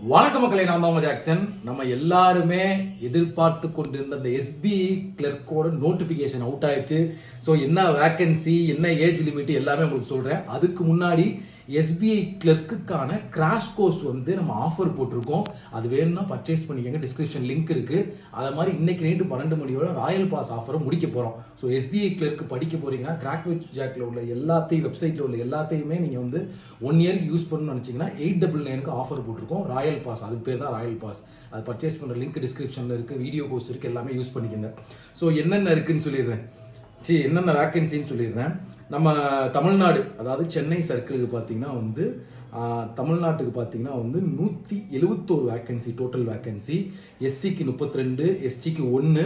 வணக்கம் மக்களே, நான் தான் ஜாக்சன். நம்ம எல்லாருமே எதிர்பார்த்து கொண்டிருந்த அந்த SBI கிளர்க்கோட நோட்டிபிகேஷன் அவுட் ஆயிடுச்சு. ஸோ என்ன வேக்கன்சி, என்ன ஏஜ் லிமிட் எல்லாமே உங்களுக்கு சொல்றேன். அதுக்கு முன்னாடி SBI கிளர்க்குக்கான கிராஷ் கோர்ஸ் நம்ம ஆஃபர் போட்டிருக்கோம். அது வேணும்னா பர்ச்சேஸ் பண்ணிக்கங்க, டிஸ்கிரிப்ஷன் லிங்க் இருக்கு. அதை மாதிரி இன்னைக்கு நைட்டு 12 மணியோட ராயல் பாஸ் ஆஃபரை முடிக்க போறோம். ஸோ SBI கிளர்க்கு படிக்க போறீங்கன்னா கிராக் வித் ஜாக்ல உள்ள எல்லாத்தையும், வெப்சைட்ல உள்ள எல்லாத்தையுமே நீங்க 1 இயருக்கு யூஸ் பண்ணணும்னு நினைச்சீங்கன்னா 899 ஆஃபர் போட்டிருக்கோம். ராயல் பாஸ், அது பேர் தான் ராயல் பாஸ். அது பர்ச்சேஸ் பண்ற லிங்க் டிஸ்கிரிப்ஷன்ல இருக்கு, வீடியோ கோர்ஸ் இருக்கு, எல்லாமே யூஸ் பண்ணிக்கோங்க. ஸோ என்னென்ன இருக்குன்னு சொல்லிடுறேன், என்னென்ன வேக்கன்சின்னு சொல்லிடுறேன். நம்ம தமிழ்நாடு, அதாவது சென்னை சர்க்கிளுக்கு பார்த்தீங்கன்னா தமிழ்நாட்டுக்கு பார்த்தீங்கன்னா 171 வேக்கன்சி, டோட்டல் வேக்கன்சி. எஸ்சிக்கு 32, எஸ்டிக்கு 1,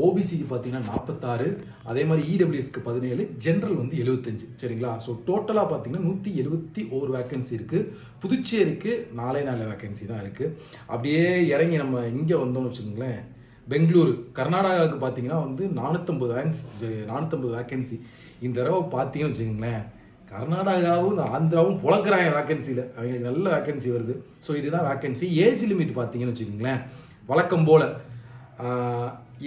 ஓபிசிக்கு பார்த்தீங்கன்னா 46, அதே மாதிரி இடபிள்யூஎஸ்க்கு 17, ஜென்ரல் 75. சரிங்களா? ஸோ டோட்டலாக பார்த்தீங்கன்னா 171 வேக்கன்சி இருக்குது. புதுச்சேரிக்கு 4 வேக்கன்சி தான் இருக்குது. அப்படியே இறங்கி நம்ம இங்கே வந்தோம்னு வச்சுக்கோங்களேன், பெங்களூரு, கர்நாடகாவுக்கு பார்த்தீங்கன்னா 450 வேக்கன்சி. இந்த தடவை பார்த்தீங்கன்னு வச்சுக்கோங்களேன், கர்நாடகாவும் ஆந்திராவும் புழக்கிறாங்க வேக்கன்சியில், அவங்களுக்கு நல்ல வேக்கன்சி வருது. ஸோ இதுதான் வேக்கன்சி. ஏஜ் லிமிட் பார்த்தீங்கன்னு வச்சுக்கோங்களேன், வழக்கம் போல்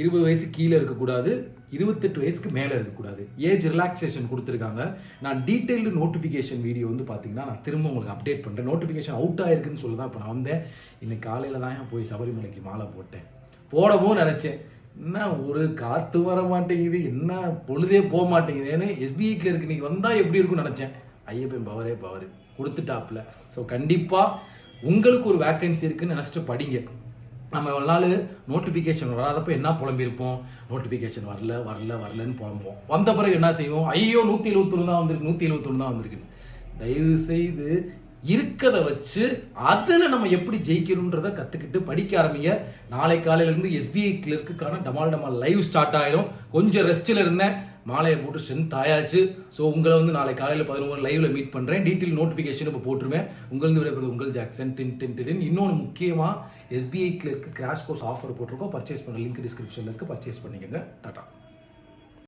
20 வயசு கீழே இருக்கக்கூடாது, 28 வயசுக்கு மேலே இருக்கக்கூடாது. ஏஜ் ரிலாக்ஸேஷன் கொடுத்துருக்காங்க. நான் டீட்டெயில்டு நோட்டிஃபிகேஷன் வீடியோ பார்த்தீங்கன்னா நான் திரும்ப உங்களுக்கு அப்டேட் பண்ணுறேன். நோட்டிஃபிகேஷன் அவுட் ஆயிருக்குன்னு சொல்லி தான் இப்போ நான் வந்தேன். இன்னைக்கு காலையில் தான் போய் சபரிமலைக்கு மாலை போட்டேன். போடவும் நினச்சேன், என்ன ஒரு காற்று வர மாட்டேங்குது, என்ன பொழுதே போக மாட்டேங்குதுன்னு. SBI கிளர்க்கு இன்னைக்கு வந்தால் எப்படி இருக்கும்னு நினச்சேன். ஐயப்பன் பவரே பவர் கொடுத்துட்டாப்புல. ஸோ கண்டிப்பாக உங்களுக்கு ஒரு வேக்கன்சி இருக்குன்னு நினச்சிட்டு படிங்க. நம்ம ஒரு நாள் நோட்டிஃபிகேஷன் வராதப்போ என்ன புலம்பிருப்போம், நோட்டிஃபிகேஷன் வரலன்னு புலம்புவோம். வந்த பிறகு என்ன செய்வோம், ஐயோ 171 தான் வந்திருக்கு, 171 தான் வந்திருக்குன்னு. தயவு செய்து இருக்கதை வச்சு அதில் நம்ம எப்படி ஜெயிக்கணுன்றதை கற்றுக்கிட்டு படிக்க ஆரம்பிங்க. நாளை காலையிலேருந்து SBI கிளர்க்குக்கான டமால் லைவ் ஸ்டார்ட் ஆயிரும். கொஞ்சம் ரெஸ்ட்டில் இருந்தேன், மாலையை போட்டு ஸ்ட்ரென்த் ஆயாச்சு. ஸோ உங்களை நாளை காலையில் 11 லைவ்ல மீட் பண்ணுறேன். டீட்டெயில் நோட்டிஃபிகேஷன் இப்போ போட்டுருவேன். உங்களுக்கு விடைபெறுவது உங்கள் ஜாக்சன். இன்னொன்று முக்கியமாக SBI clerk crash course offer போட்டிருக்கோம். பர்ச்சேஸ் பண்ண லிங்க் டிஸ்கிரிப்ஷனில் இருக்குது, பர்ச்சேஸ் பண்ணிக்கோங்க. டாடா.